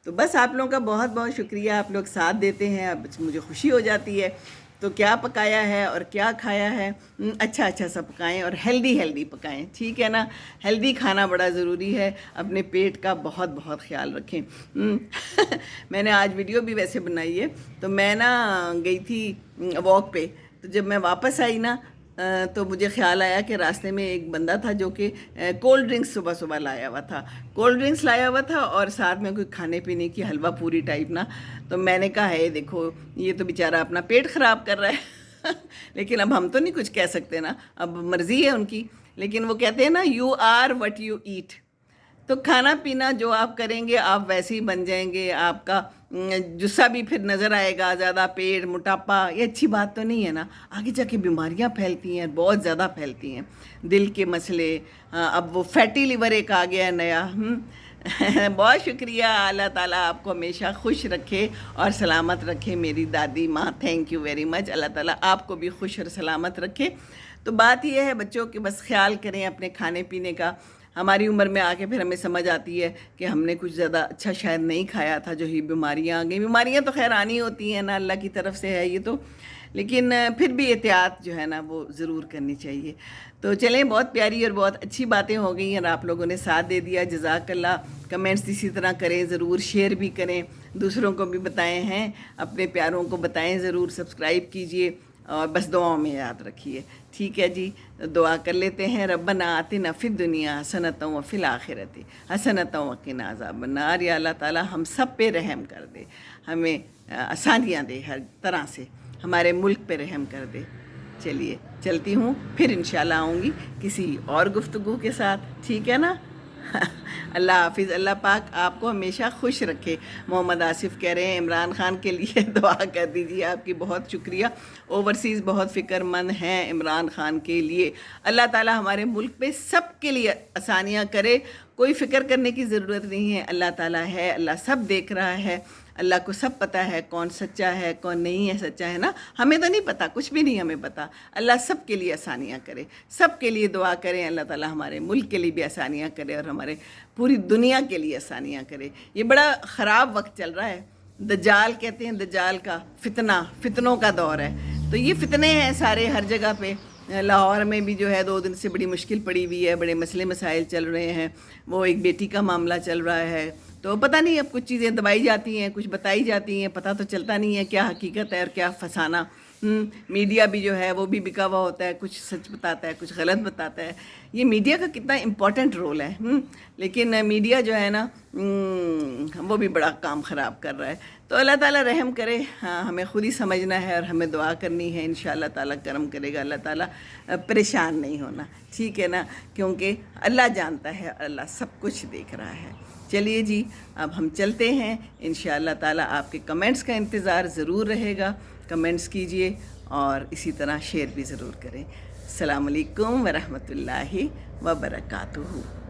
تو بس آپ لوگوں کا بہت بہت شکریہ، آپ لوگ ساتھ دیتے ہیں، اب مجھے خوشی ہو جاتی ہے۔ تو کیا پکایا ہے اور کیا کھایا ہے؟ اچھا اچھا سا پکائیں اور ہیلدی پکائیں، ٹھیک ہے نا؟ ہیلدی کھانا بڑا ضروری ہے، اپنے پیٹ کا بہت بہت خیال رکھیں۔ میں نے آج ویڈیو بھی ویسے بنائی ہے، تو میں نا گئی تھی واک پہ، تو جب میں واپس آئی نا تو مجھے خیال آیا کہ راستے میں ایک بندہ تھا جو کہ کولڈ ڈرنکس صبح صبح لایا ہوا تھا، کولڈ ڈرنکس لایا ہوا تھا اور ساتھ میں کوئی کھانے پینے کی حلوہ پوری ٹائپ نا۔ تو میں نے کہا ہے دیکھو یہ تو بیچارہ اپنا پیٹ خراب کر رہا ہے لیکن اب ہم تو نہیں کچھ کہہ سکتے نا، اب مرضی ہے ان کی، لیکن وہ کہتے ہیں نا you are what you eat. تو کھانا پینا جو آپ کریں گے آپ ویسے ہی بن جائیں گے، آپ کا جسہ بھی پھر نظر آئے گا، زیادہ پیٹ موٹاپا یہ اچھی بات تو نہیں ہے نا، آگے جا کے بیماریاں پھیلتی ہیں، بہت زیادہ پھیلتی ہیں، دل کے مسئلے، اب وہ فیٹی لیور ایک آ گیا ہے نیا۔ بہت شکریہ، اللہ تعالیٰ آپ کو ہمیشہ خوش رکھے اور سلامت رکھے میری دادی ماں، تھینک یو ویری مچ، اللہ تعالیٰ آپ کو بھی خوش اور سلامت رکھے۔ تو بات یہ ہے بچوں کہ بس خیال کریں اپنے کھانے پینے کا۔ ہماری عمر میں آ کے پھر ہمیں سمجھ آتی ہے کہ ہم نے کچھ زیادہ اچھا شاید نہیں کھایا تھا، جو ہی بیماریاں آ گئیں۔ بیماریاں تو خیر آنی ہوتی ہیں نا، اللہ کی طرف سے ہے یہ تو، لیکن پھر بھی احتیاط جو ہے نا وہ ضرور کرنی چاہیے۔ تو چلیں، بہت پیاری اور بہت اچھی باتیں ہو گئی ہیں اور آپ لوگوں نے ساتھ دے دیا، جزاک اللہ۔ کمنٹس اسی طرح کریں ضرور، شیئر بھی کریں، دوسروں کو بھی بتائیں ہیں، اپنے پیاروں کو بتائیں ضرور، سبسکرائب کیجئے اور بس دعاؤں میں یاد رکھیے، ٹھیک ہے جی؟ دعا کر لیتے ہیں، ربنا آتنا فی الدنیا حسنۃ وفی الآخرۃ حسنۃ وقنا عذاب النار۔ یا اللہ تعالیٰ ہم سب پہ رحم کر دے، ہمیں آسانیاں دے ہر طرح سے، ہمارے ملک پہ رحم کر دے۔ چلیے چلتی ہوں، پھر انشاءاللہ آؤں گی کسی اور گفتگو کے ساتھ، ٹھیک ہے نا؟ اللہ حافظ، اللہ پاک آپ کو ہمیشہ خوش رکھے۔ محمد آصف کہہ رہے ہیں عمران خان کے لیے دعا کر دیجیے، آپ کی بہت شکریہ۔ اوورسیز بہت فکر مند ہیں عمران خان کے لیے، اللہ تعالیٰ ہمارے ملک پہ سب کے لیے آسانیاں کرے، کوئی فکر کرنے کی ضرورت نہیں ہے، اللہ تعالیٰ ہے، اللہ سب دیکھ رہا ہے، اللہ کو سب پتہ ہے کون سچا ہے کون نہیں ہے سچا، ہے نا؟ ہمیں تو نہیں پتہ، کچھ بھی نہیں ہمیں پتہ، اللہ سب کے لیے آسانیاں کرے، سب کے لیے دعا کریں، اللہ تعالیٰ ہمارے ملک کے لیے بھی آسانیاں کرے اور ہمارے پوری دنیا کے لیے آسانیاں کرے۔ یہ بڑا خراب وقت چل رہا ہے، دجال کہتے ہیں، دجال کا فتنوں کا دور ہے، تو یہ فتنے ہیں سارے ہر جگہ پہ۔ لاہور میں بھی جو ہے 2 دن سے بڑی مشکل پڑی ہوئی ہے، بڑے مسئلے مسائل چل رہے ہیں، وہ ایک بیٹی کا معاملہ چل رہا ہے، تو پتہ نہیں اب کچھ چیزیں دبائی جاتی ہیں، کچھ بتائی جاتی ہیں، پتہ تو چلتا نہیں ہے کیا حقیقت ہے اور کیا فسانہ۔ میڈیا بھی جو ہے وہ بھی بکا ہوا ہوتا ہے، کچھ سچ بتاتا ہے کچھ غلط بتاتا ہے، یہ میڈیا کا کتنا امپورٹنٹ رول ہے، لیکن میڈیا جو ہے نا وہ بھی بڑا کام خراب کر رہا ہے۔ تو اللہ تعالیٰ رحم کرے، ہمیں خود ہی سمجھنا ہے اور ہمیں دعا کرنی ہے، انشاءاللہ تعالیٰ کرم کرے گا، اللہ تعالیٰ پریشان نہیں ہونا، ٹھیک ہے نا؟ کیونکہ اللہ جانتا ہے، اللہ سب کچھ دیکھ رہا ہے۔ چلیے جی، اب ہم چلتے ہیں، انشاءاللہ تعالیٰ آپ کے کمنٹس کا انتظار ضرور رہے گا، کمنٹس کیجئے اور اسی طرح شیئر بھی ضرور کریں۔ السلام علیکم ورحمۃ اللہ وبرکاتہ۔